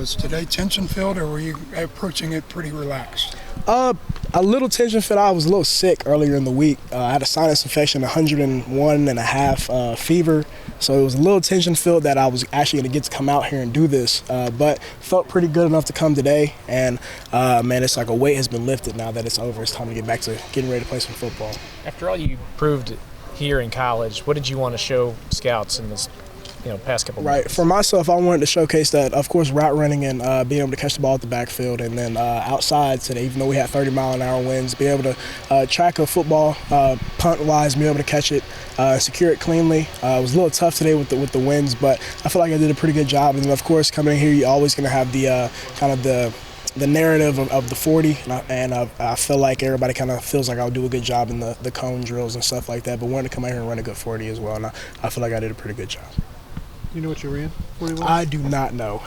Was today tension-filled, or were you approaching it pretty relaxed? A little tension-filled. I was a little sick earlier in the week. I had a sinus infection, 101.5 fever. So it was a little tension-filled that I was actually going to get to come out here and do this. But felt pretty good enough to come today. And, man, it's like a weight has been lifted now that it's over. It's time to get back to getting ready to play some football. After all you proved here in college, what did you want to show scouts in this past couple Right. months? For myself, I wanted to showcase that, of course, route running and being able to catch the ball at the backfield. And then outside today, even though we had 30-mile-an-hour winds, be able to track a football punt-wise, be able to catch it, secure it cleanly. It was a little tough today with the winds, but I feel like I did a pretty good job. And then, of course, coming in here, you're always going to have the kind of the narrative of the 40, and I feel like everybody kind of feels like I'll do a good job in the cone drills and stuff like that, but wanted to come out here and run a good 40 as well, and I feel like I did a pretty good job. You know what you ran? 41? I do not know,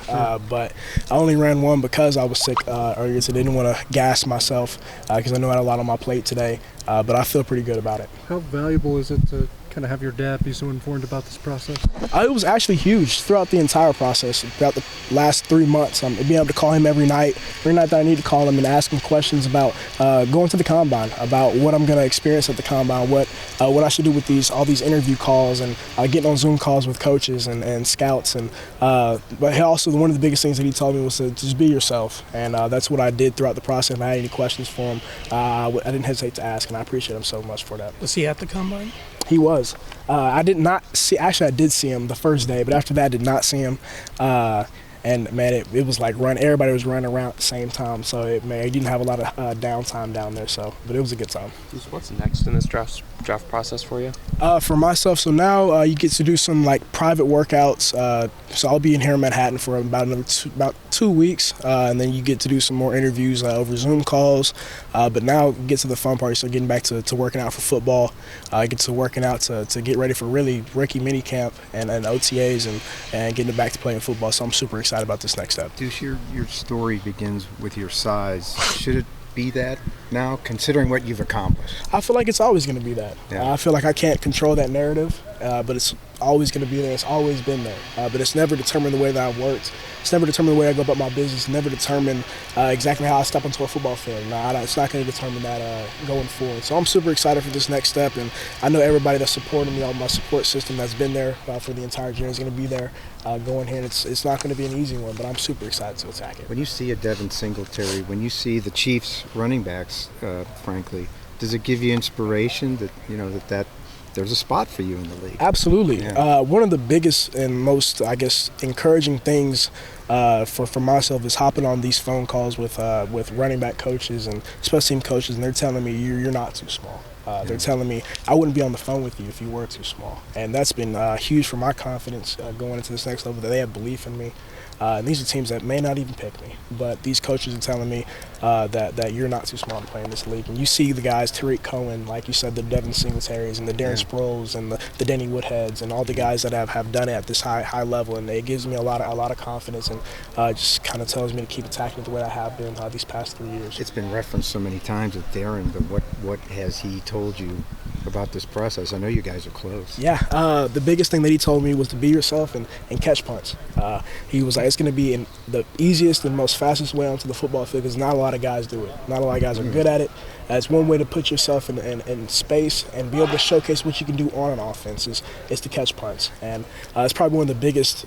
but I only ran one because I was sick earlier, so I didn't want to gas myself because I know I had a lot on my plate today, but I feel pretty good about it. How valuable is it to kind of have your dad be so informed about this process? It was actually huge throughout the entire process, throughout the last 3 months. Being able to call him every night that I need to call him and ask him questions about going to the combine, about what I'm going to experience at the combine, what I should do with all these interview calls, and getting on Zoom calls with coaches and scouts. But also one of the biggest things that he told me was to just be yourself, and that's what I did throughout the process. If I had any questions for him, I didn't hesitate to ask, and I appreciate him so much for that. Was he at the combine? He was. I did not see. Actually, I did see him the first day, but after that, I did not see him. And man, it was like everybody was running around at the same time. So you didn't have a lot of downtime down there. But it was a good time. What's next in this draft process for you? For myself, so now you get to do some like private workouts. So I'll be in here in Manhattan for about 2 weeks, and then you get to do some more interviews over Zoom calls. But now get to the fun part. So getting back to working out for football. Get to working out to get ready for really rookie mini camp and OTAs and getting back to playing football. So I'm super excited about this next step. Deuce, your story begins with your size. Should it be that now, considering what you've accomplished? I feel like it's always going to be that. Yeah. I feel like I can't control that narrative, but it's always going to be there. It's always been there. But it's never determined the way that I've worked. It's never determined the way I go about my business. It's never determined exactly how I step into a football field. It's not going to determine that going forward. So I'm super excited for this next step, and I know everybody that's supporting me, all my support system that's been there for the entire journey is going to be there going here. And it's not going to be an easy one, but I'm super excited to attack it. When you see a Devin Singletary, when you see the Chiefs running backs, frankly, does it give you inspiration that there's a spot for you in the league? Absolutely. Yeah. One of the biggest and most, I guess, encouraging things for myself is hopping on these phone calls with running back coaches and special team coaches, and they're telling me you're not too small. They're telling me I wouldn't be on the phone with you if you were too small, and that's been huge for my confidence going into this next level, that they have belief in me. And these are teams that may not even pick me, but these coaches are telling me that you're not too small to play in this league. And you see the guys, Tariq Cohen, like you said, the Devin Singletaries and the Darren Sproles and the Denny Woodheads and all the guys that have done it at this high level. And it gives me a lot of confidence, and just kind of tells me to keep attacking it the way I have been these past 3 years. It's been referenced so many times with Darren, but what has he told you about this process? I know you guys are close. Yeah, the biggest thing that he told me was to be yourself and catch punts. He was like, it's going to be in the easiest and most fastest way onto the football field, because not a lot of guys do it. Not a lot of guys are good at it. It's one way to put yourself in space and be able to showcase what you can do on an offense is to catch punts. And it's probably one of the biggest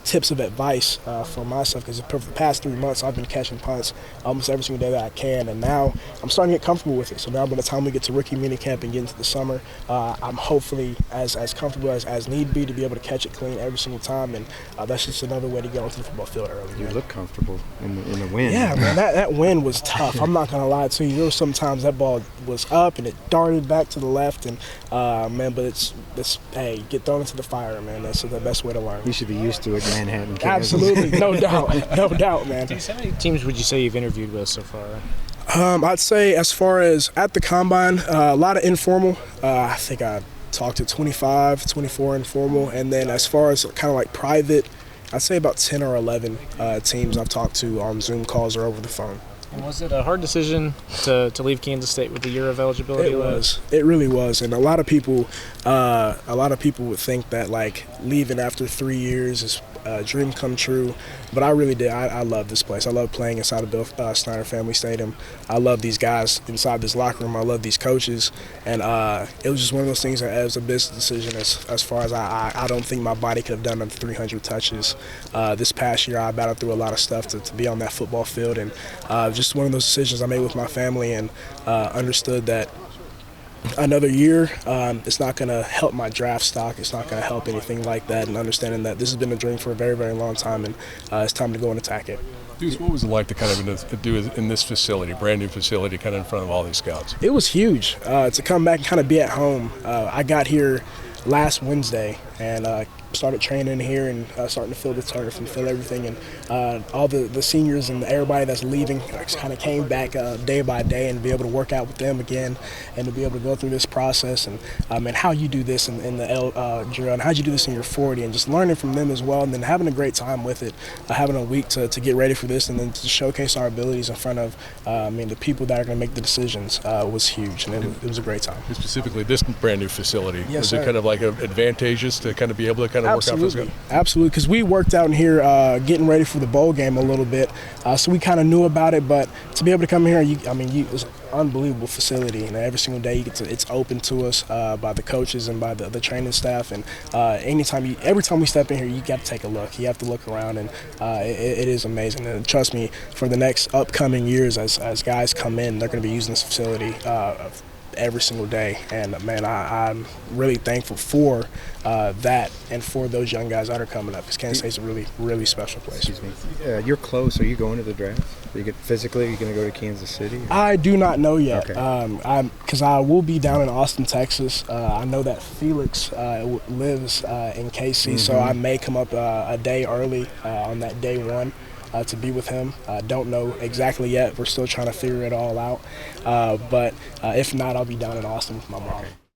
tips of advice for myself, because for the past 3 months I've been catching punts almost every single day that I can, and now I'm starting to get comfortable with it. So now by the time we get to rookie minicamp and get into the summer, I'm hopefully as comfortable as need be to be able to catch it clean every single time, and that's just another way to get onto the football field early. You look comfortable in the wind. Yeah, man, that wind was tough. I'm not gonna lie to you. There were sometimes that ball was up and it darted back to the left, and but it's hey, get thrown into the fire, man. That's the best way to learn. You should be used to it, Manhattan. Kansas. Absolutely, no doubt, man. How many teams would you say you've interviewed with so far? I'd say as far as at the combine, a lot of informal. I think I talked to 24 informal, and then as far as kind of like private, I'd say about 10 or 11 teams I've talked to on Zoom calls or over the phone. And was it a hard decision to leave Kansas State with the year of eligibility? It was. It really was. And a lot of people would think that like leaving after 3 years is dream come true. But I really did. I love this place. I love playing inside of Bill Snyder Family Stadium. I love these guys inside this locker room. I love these coaches. And it was just one of those things that as a business decision as far as I don't think my body could have done up 300 touches. This past year I battled through a lot of stuff to be on that football field. And just one of those decisions I made with my family and understood that another year, it's not going to help my draft stock. It's not going to help anything like that, and understanding that this has been a dream for a very, very long time, and it's time to go and attack it. Deuce, what was it like to kind of do in this facility, brand new facility, kind of in front of all these scouts? It was huge to come back and kind of be at home. I got here last Wednesday and started training here and starting to feel the turf and feel everything. And all the seniors and everybody that's leaving kind of came back day by day, and be able to work out with them again and to be able to go through this process and how you do this in the drill and how you do this in your 40, and just learning from them as well, and then having a great time with it, having a week to get ready for this and then to showcase our abilities in front of the people that are going to make the decisions was huge, and it was a great time. And specifically this brand new facility, yes, was sir. it kind of like advantageous to kind of be able to kind of work out for this? Absolutely, because we worked out in here getting ready for the bowl game a little bit, so we kind of knew about it. But to be able to come here, it's an unbelievable facility, and every single day it's open to us by the coaches and by the training staff. And every time we step in here, you got to take a look. You have to look around, and it is amazing. And trust me, for the next upcoming years, as guys come in, they're going to be using this facility every single day. And man, I'm really thankful for that and for those young guys that are coming up, because Kansas State's a really, really special place. Excuse me. You're close. Are you going to the draft? Are you physically, are you going to go to Kansas City? Or? I do not know yet, Okay. Because I will be down in Austin, Texas. I know that Felix lives in KC, so I may come up a day early on that day one to be with him. Don't know exactly yet. We're still trying to figure it all out. But if not, I'll be down in Austin with my mom.